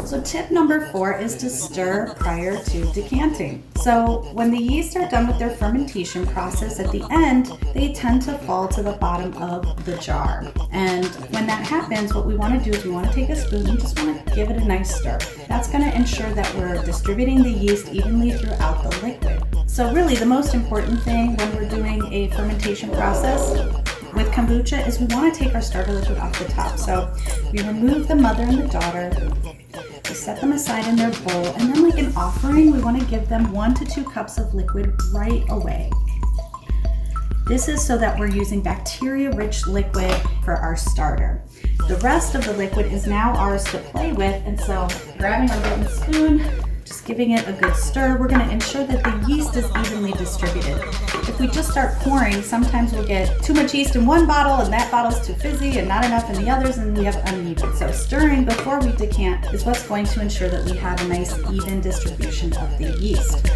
So tip number 4 is to stir prior to decanting. So when the yeast are done with their fermentation process at the end, they tend to fall to the bottom of the jar. And when that happens, what we want to do is we want to take a spoon and just want to give it a nice stir. That's going to ensure that we're distributing the yeast evenly throughout the liquid. So really the most important thing when we're doing a fermentation process with kombucha is we want to take our starter liquid off the top. So we remove the mother and the daughter, we set them aside in their bowl, and then like an offering, we want to give them 1 to 2 cups of liquid right away. This is so that we're using bacteria-rich liquid for our starter. The rest of the liquid is now ours to play with, and so grabbing our wooden spoon, just giving it a good stir, we're going to ensure that the yeast is evenly distributed. If we just start pouring, sometimes we'll get too much yeast in one bottle and that bottle's too fizzy and not enough in the others, and we have uneven. So stirring before we decant is what's going to ensure that we have a nice even distribution of the yeast.